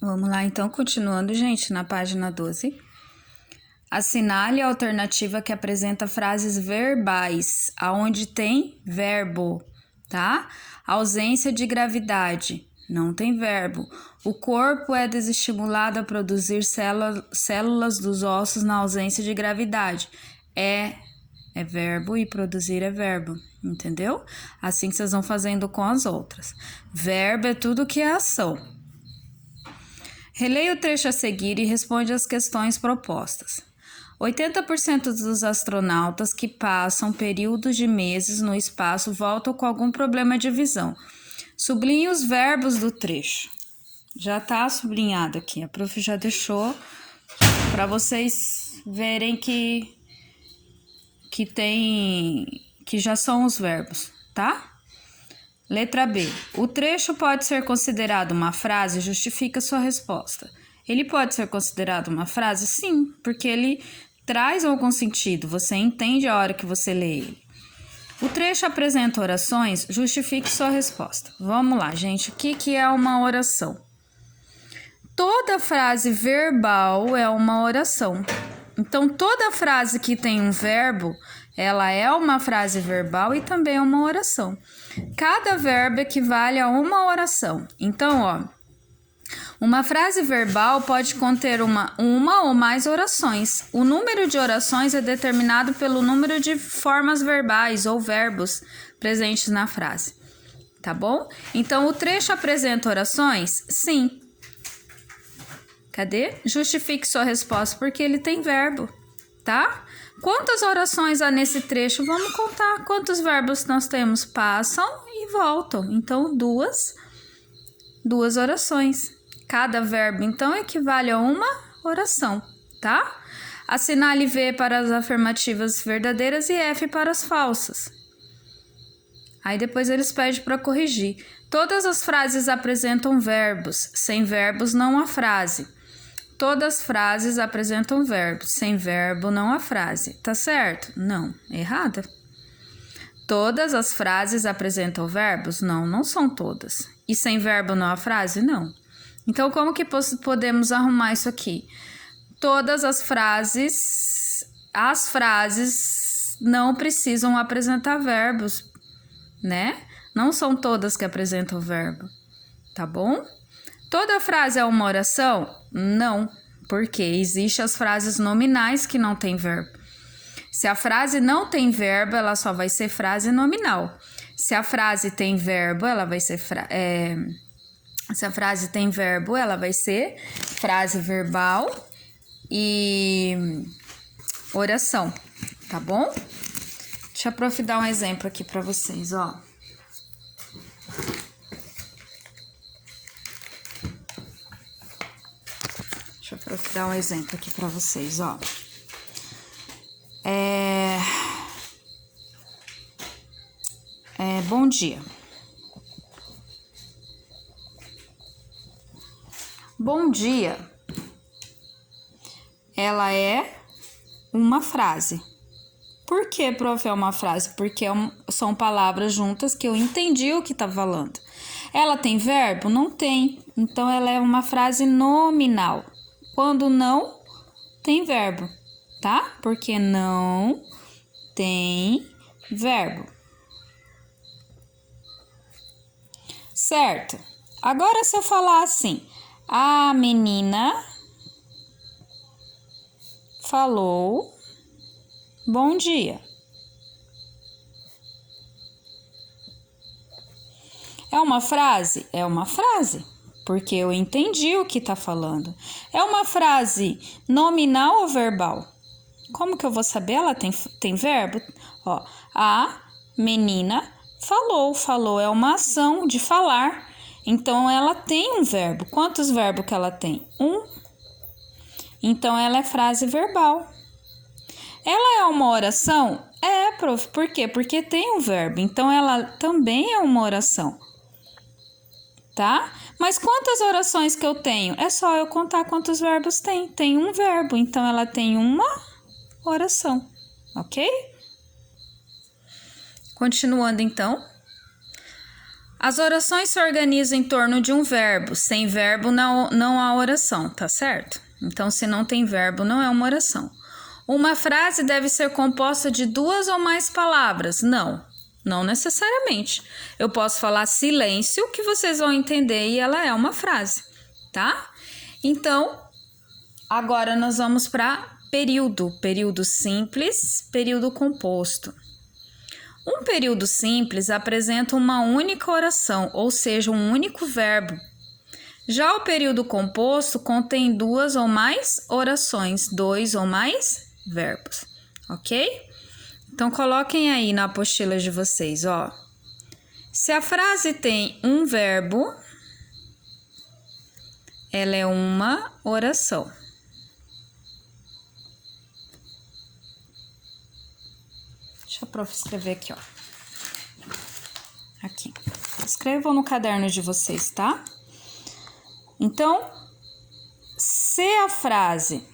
Vamos lá, então, continuando, gente, na página 12. Assinale a alternativa que apresenta frases verbais, aonde tem verbo, tá? Ausência de gravidade, não tem verbo. O corpo é desestimulado a produzir células dos ossos na ausência de gravidade. É verbo e produzir é verbo, entendeu? Assim que vocês vão fazendo com as outras. Verbo é tudo que é ação. Releia o trecho a seguir e responde às questões propostas. 80% dos astronautas que passam períodos de meses no espaço voltam com algum problema de visão. Sublinhe os verbos do trecho. Já está sublinhado aqui, a prof já deixou para vocês verem que já são os verbos, tá? Letra B. O trecho pode ser considerado uma frase? Justifica sua resposta. Ele pode ser considerado uma frase? Sim, porque ele traz algum sentido. Você entende a hora que você lê ele. O trecho apresenta orações? Justifique sua resposta. Vamos lá, gente. O que é uma oração? Toda frase verbal é uma oração. Então, toda frase que tem um verbo, ela é uma frase verbal e também é uma oração. Cada verbo equivale a uma oração. Então, ó, uma frase verbal pode conter uma ou mais orações. O número de orações é determinado pelo número de formas verbais ou verbos presentes na frase. Tá bom? Então, o trecho apresenta orações? Sim. Cadê? Justifique sua resposta porque ele tem verbo, tá? Quantas orações há nesse trecho? Vamos contar quantos verbos nós temos. Passam e voltam. Então, duas orações. Cada verbo, então, equivale a uma oração, tá? Assinale V para as afirmativas verdadeiras e F para as falsas. Aí depois eles pedem para corrigir. Todas as frases apresentam verbos. Sem verbos não há frase. Todas as frases apresentam verbos. Sem verbo não há frase. Tá certo? Não. Errada. Todas as frases apresentam verbos? Não, não são todas. E sem verbo não há frase? Não. Então, como que podemos arrumar isso aqui? Todas as frases não precisam apresentar verbos, né? Não são todas que apresentam verbo, tá bom? Toda frase é uma oração? Não, porque existem as frases nominais que não têm verbo. Se a frase não tem verbo, ela só vai ser frase nominal. Se a frase tem verbo, ela vai ser se a frase tem verbo, ela vai ser frase verbal e oração, tá bom? Deixa a prof dar um exemplo aqui para vocês, ó. Deixa a prof dar um exemplo aqui para vocês, ó. Bom dia. Bom dia. Ela é uma frase. Por que, prof, é uma frase? Porque são palavras juntas que eu entendi o que tá falando. Ela tem verbo? Não tem. Então, ela é uma frase nominal. Quando não tem verbo, tá? Porque não tem verbo. Certo? Agora, se eu falar assim, a menina falou bom dia. É uma frase? É uma frase, porque eu entendi o que tá falando. É uma frase nominal ou verbal? Como que eu vou saber? Ela tem verbo? Ó, a menina falou. Falou é uma ação de falar. Então, ela tem um verbo. Quantos verbos que ela tem? Um. Então, ela é frase verbal. Ela é uma oração? É, prof. Por quê? Porque tem um verbo. Então, ela também é uma oração. Tá? Mas quantas orações que eu tenho? É só eu contar quantos verbos tem. Tem um verbo. Então, ela tem uma oração. Ok? Continuando, então. As orações se organizam em torno de um verbo. Sem verbo não há oração, tá certo? Então, se não tem verbo, não é uma oração. Uma frase deve ser composta de 2 ou mais palavras. Não necessariamente. Eu posso falar silêncio, que vocês vão entender, e ela é uma frase, tá? Então, agora nós vamos para período. Período simples, período composto. Um período simples apresenta uma única oração, ou seja, um único verbo. Já o período composto contém 2 ou mais orações, 2 ou mais verbos, ok? Então, coloquem aí na apostila de vocês, ó. Se a frase tem um verbo, ela é uma oração. Deixa a prof escrever aqui, ó. Aqui. Escrevam no caderno de vocês, tá? Então, se a frase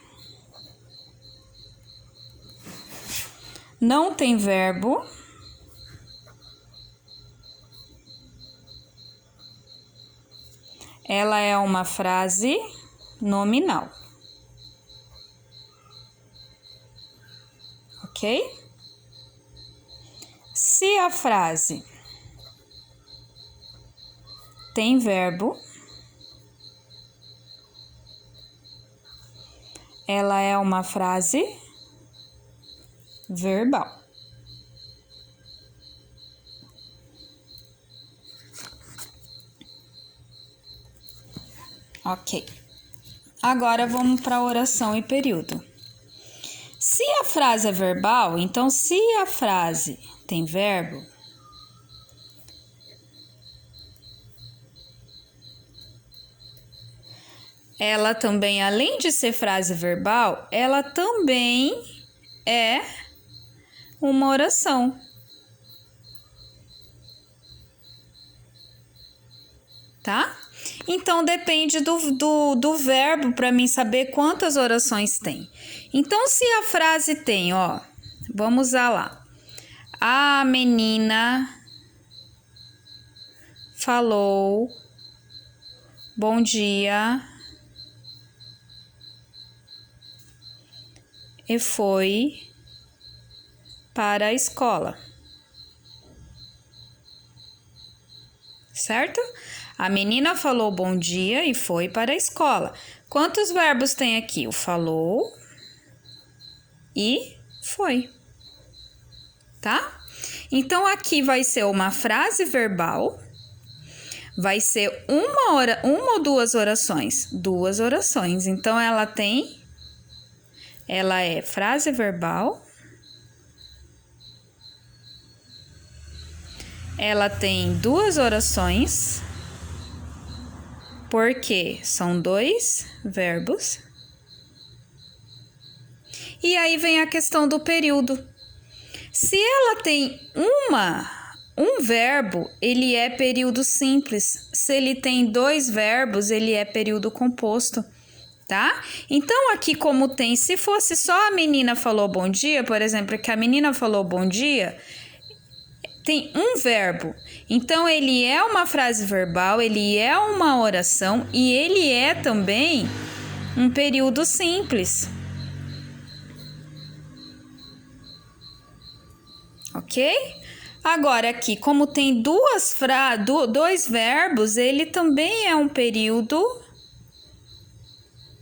não tem verbo, ela é uma frase nominal. Ok? Se a frase tem verbo, ela é uma frase verbal. Ok. Agora vamos para oração e período. Se a frase é verbal, então se a frase tem verbo, ela também, além de ser frase verbal, ela também é uma oração. Tá? Então, depende do verbo para mim saber quantas orações tem. Então, se a frase tem, ó, vamos usar lá. A menina falou bom dia e foi para a escola. Certo? A menina falou bom dia e foi para a escola. Quantos verbos tem aqui? O falou e foi. Tá? Então, aqui vai ser uma frase verbal. Vai ser uma ou 2 orações? 2 orações. Então, ela é frase verbal. Ela tem 2 orações. Porque são 2 verbos. E aí vem a questão do período. Se ela tem um verbo, ele é período simples. Se ele tem 2 verbos, ele é período composto, tá? Então, aqui como tem, se fosse só a menina falou bom dia, por exemplo, que a menina falou bom dia, tem um verbo. Então, ele é uma frase verbal, ele é uma oração e ele é também um período simples. Ok? Agora, aqui, como tem 2 verbos, ele também é um período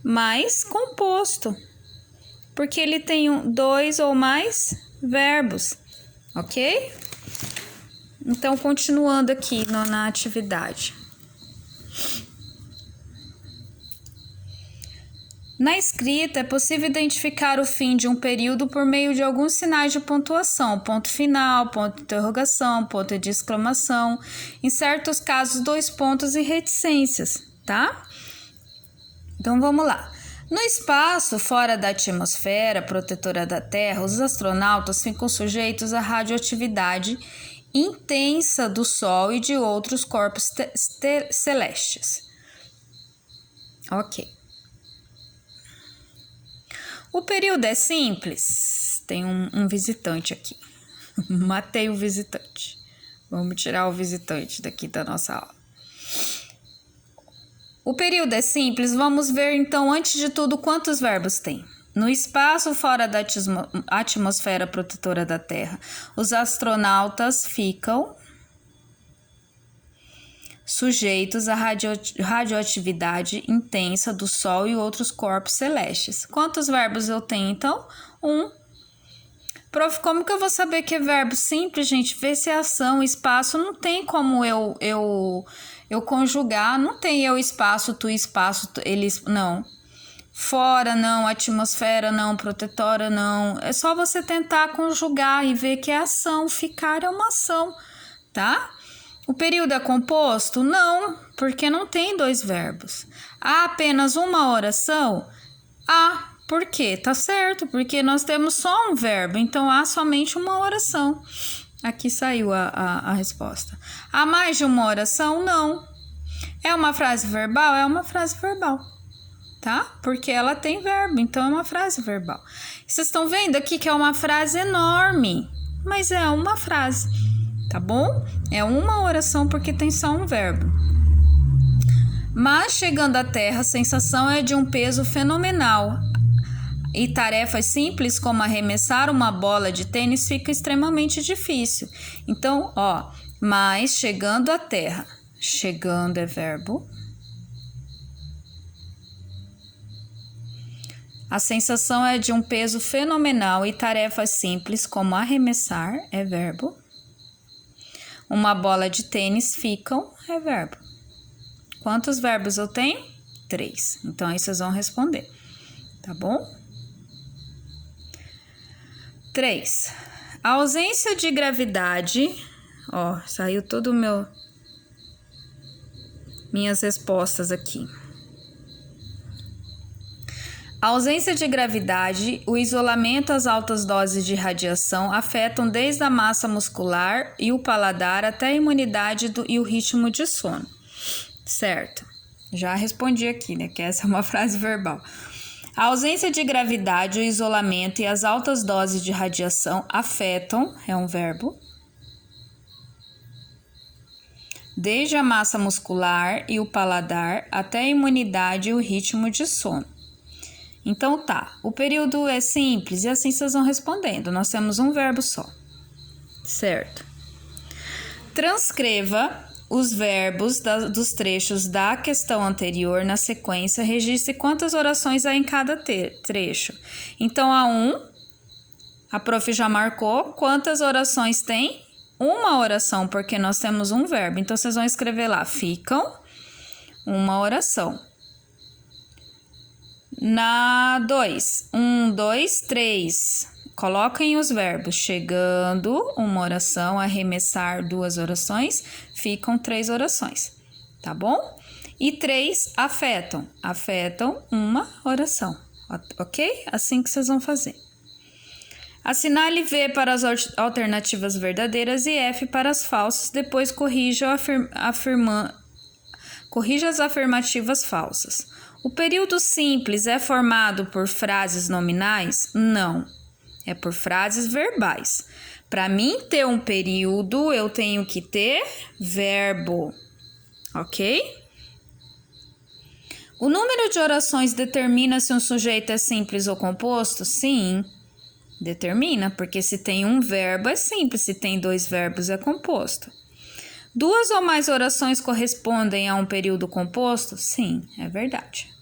mais composto. Porque ele tem 2 ou mais verbos. Ok? Então, continuando aqui na atividade. Na escrita, é possível identificar o fim de um período por meio de alguns sinais de pontuação, ponto final, ponto de interrogação, ponto de exclamação, em certos casos, 2 pontos e reticências, tá? Então, vamos lá. No espaço fora da atmosfera protetora da Terra, os astronautas ficam sujeitos à radioatividade intensa do Sol e de outros corpos celestes. Ok. O período é simples. Tem um visitante aqui. Matei o visitante. Vamos tirar o visitante daqui da nossa aula. O período é simples. Vamos ver, então, antes de tudo, quantos verbos tem. No espaço fora da atmosfera protetora da Terra, os astronautas ficam sujeitos à radioatividade intensa do Sol e outros corpos celestes. Quantos verbos eu tenho, então? 1. Prof, como que eu vou saber que é verbo simples, gente? Vê se é ação, espaço, não tem como eu conjugar, não tem eu espaço, tu espaço, eles, não. Fora, não, atmosfera, não, protetora, não. É só você tentar conjugar e ver que é ação, ficar é uma ação, tá? O período é composto? Não, porque não tem 2 verbos. Há apenas uma oração? Há. Por quê? Tá certo, porque nós temos só um verbo, então há somente uma oração. Aqui saiu a resposta. Há mais de uma oração? Não. É uma frase verbal? É uma frase verbal, tá? Porque ela tem verbo, então é uma frase verbal. Vocês estão vendo aqui que é uma frase enorme, mas é uma frase, tá bom? É uma oração porque tem só um verbo. Mas chegando à Terra, a sensação é de um peso fenomenal. E tarefas simples como arremessar uma bola de tênis fica extremamente difícil. Então, mas chegando à Terra. Chegando é verbo. A sensação é de um peso fenomenal e tarefas simples como arremessar é verbo. Uma bola de tênis ficam é verbo. Quantos verbos eu tenho? 3. Então, aí vocês vão responder. Tá bom? 3. A ausência de gravidade. Saiu todo minhas respostas aqui. A ausência de gravidade, o isolamento às altas doses de radiação afetam desde a massa muscular e o paladar até a imunidade e o ritmo de sono. Certo. Já respondi aqui, né? Que essa é uma frase verbal. A ausência de gravidade, o isolamento e as altas doses de radiação afetam, é um verbo, desde a massa muscular e o paladar até a imunidade e o ritmo de sono. Então tá, o período é simples e assim vocês vão respondendo. Nós temos um verbo só, certo? Transcreva os verbos dos trechos da questão anterior na sequência, registre quantas orações há em cada trecho. Então, a prof já marcou. Quantas orações tem? Uma oração, porque nós temos um verbo. Então, vocês vão escrever lá, ficam, uma oração. Na 2, 1, 2, 3. Coloquem os verbos chegando, uma oração, arremessar, 2 orações, ficam 3 orações, tá bom? E 3, afetam uma oração, ok? Assim que vocês vão fazer. Assinale V para as alternativas verdadeiras e F para as falsas, depois corrija as afirmativas falsas. O período simples é formado por frases nominais? Não. É por frases verbais. Para mim ter um período, eu tenho que ter verbo, ok? O número de orações determina se um sujeito é simples ou composto? Sim, determina, porque se tem um verbo é simples, se tem 2 verbos é composto. 2 ou mais orações correspondem a um período composto? Sim, é verdade.